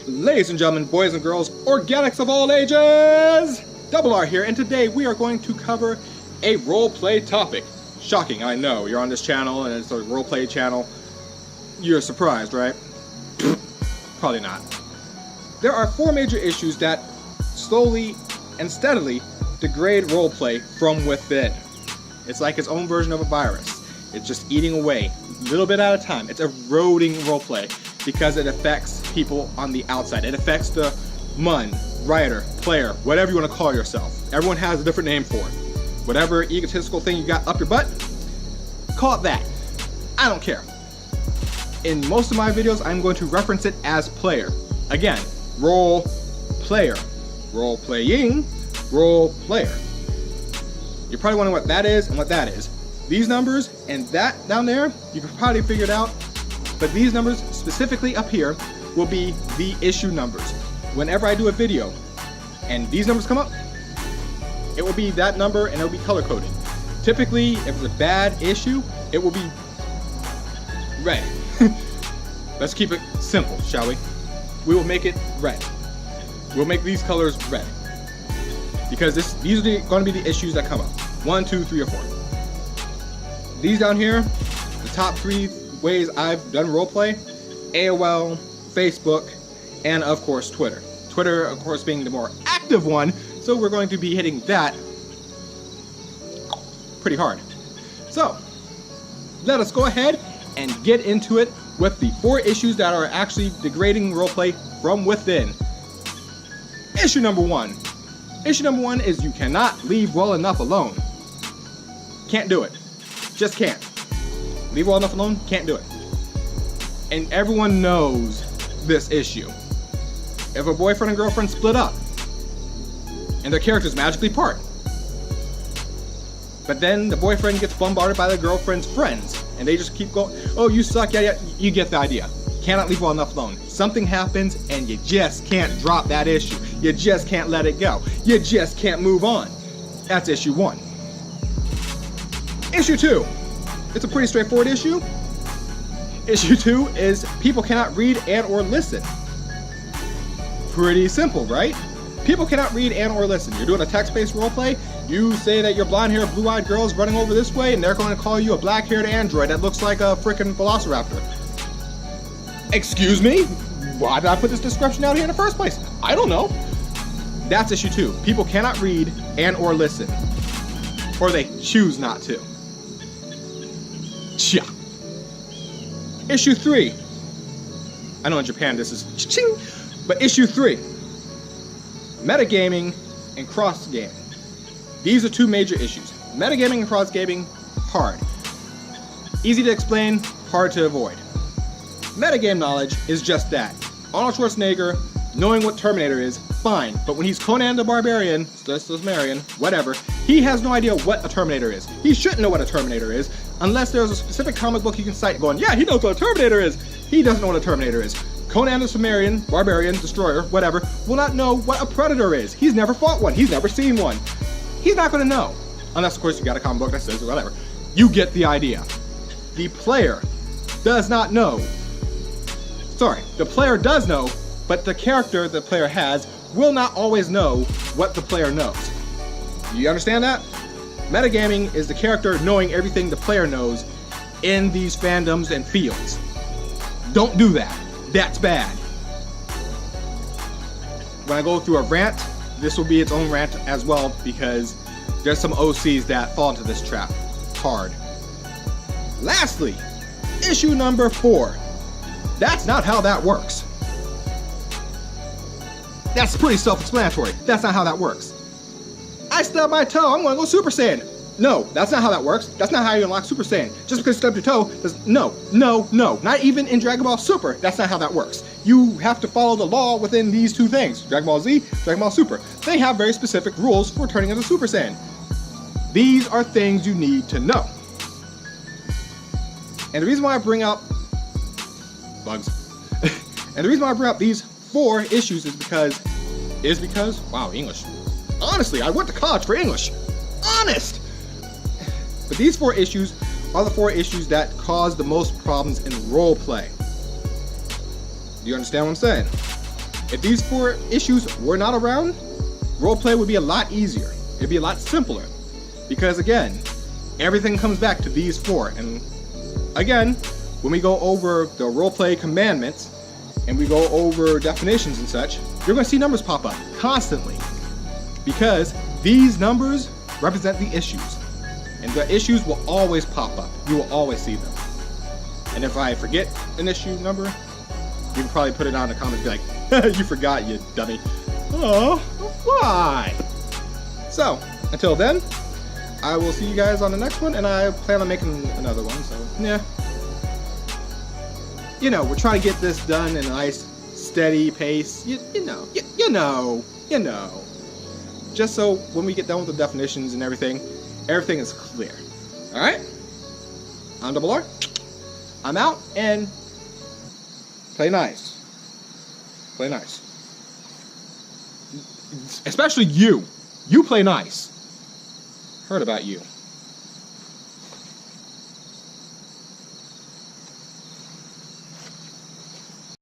Ladies and gentlemen, boys and girls, organics of all ages, Double R here, and today we are going to cover a roleplay topic. Shocking, I know, you're on this channel and it's a roleplay channel. You're surprised, right? Probably not. There are 4 major issues that slowly and steadily degrade roleplay from within. It's like its own version of a virus. It's just eating away, a little bit at a time. It's eroding roleplay because it affects people on the outside. It affects the MUN, writer, player, whatever you want to call yourself. Everyone has a different name for it. Whatever egotistical thing you got up your butt, call it that. I don't care. In most of my videos, I'm going to reference it as player. Again, role player. Role playing, role player. You're probably wondering what that is and what that is. These numbers and that down there, you can probably figure it out. But these numbers, specifically up here, will be the issue numbers. Whenever I do a video and these numbers come up, it will be that number and it will be color coded. Typically, if it's a bad issue, it will be red. Let's keep it simple, shall we? We will make it red. We'll make these colors red. Because these are going to be the issues that come up. 1, 2, 3, or 4. These down here, the top 3 ways I've done roleplay: AOL, Facebook, and of course Twitter. Twitter, of course, being the more active one, so we're going to be hitting that pretty hard. So, let us go ahead and get into it with the 4 issues that are actually degrading roleplay from within. Issue number 1. Issue number 1 is you cannot leave well enough alone. Can't do it. Just can't. Leave well enough alone, can't do it. And everyone knows this issue. If a boyfriend and girlfriend split up, and their characters magically part, but then the boyfriend gets bombarded by the girlfriend's friends, and they just keep going, oh, you suck, yeah, you get the idea. Cannot leave well enough alone. Something happens, and you just can't drop that issue. You just can't let it go. You just can't move on. That's issue 1. Issue 2. It's a pretty straightforward issue. Issue 2 is people cannot read and or listen. Pretty simple, right? People cannot read and or listen. You're doing a text-based roleplay. You say that your blonde-haired, blue-eyed girl is running over this way, and they're going to call you a black-haired android that looks like a freaking velociraptor. Excuse me? Why did I put this description out here in the first place? I don't know. That's issue 2. People cannot read and or listen. Or they choose not to. Chia. Issue 3. I know in Japan this is ching, but issue 3. Metagaming and cross-gaming. These are 2 major issues. Metagaming and cross-gaming, hard. Easy to explain, hard to avoid. Metagame knowledge is just that. Arnold Schwarzenegger knowing what Terminator is, fine, but when he's Conan the Barbarian, whatever, he has no idea what a Terminator is. He shouldn't know what a Terminator is, unless there's a specific comic book you can cite going, yeah, he knows what a Terminator is. He doesn't know what a Terminator is. Conan the Sumerian, Barbarian, Destroyer, whatever, will not know what a Predator is. He's never fought one. He's never seen one. He's not going to know. Unless, of course, you got a comic book that says whatever. You get the idea. The player does not know. Sorry, the player does know, but the character the player has will not always know what the player knows. You understand that? Metagaming is the character knowing everything the player knows in these fandoms and fields. Don't do that. That's bad. When I go through a rant, this will be its own rant as well, because there's some OCs that fall into this trap hard. Lastly, issue number 4. That's not how that works. That's pretty self-explanatory. That's not how that works. I stubbed my toe, I'm gonna go Super Saiyan. No, that's not how that works. That's not how you unlock Super Saiyan. Just because you stubbed your toe, no. Not even in Dragon Ball Super, that's not how that works. You have to follow the law within these 2 things. Dragon Ball Z, Dragon Ball Super. They have very specific rules for turning into Super Saiyan. These are things you need to know. And the reason why I bring up bugs. And the reason why I bring up these 4 issues is because, wow, English. Honestly, I went to college for English. Honest! But these 4 issues are the 4 issues that cause the most problems in role play. Do you understand what I'm saying? If these 4 issues were not around, roleplay would be a lot easier. It'd be a lot simpler. Because again, everything comes back to these 4. And again, when we go over the roleplay commandments, and we go over definitions and such, you're going to see numbers pop up constantly. Because these numbers represent the issues. And the issues will always pop up. You will always see them. And if I forget an issue number, you can probably put it on in the comments and be like, you forgot, you dummy. Oh, why? So, until then, I will see you guys on the next one, and I plan on making another one, so, yeah. You know, we're trying to get this done in a nice, steady pace. You know. Just so when we get done with the definitions and everything is clear. Alright? I'm Double R. I'm out, and play nice. Play nice. Especially you. You play nice. Heard about you.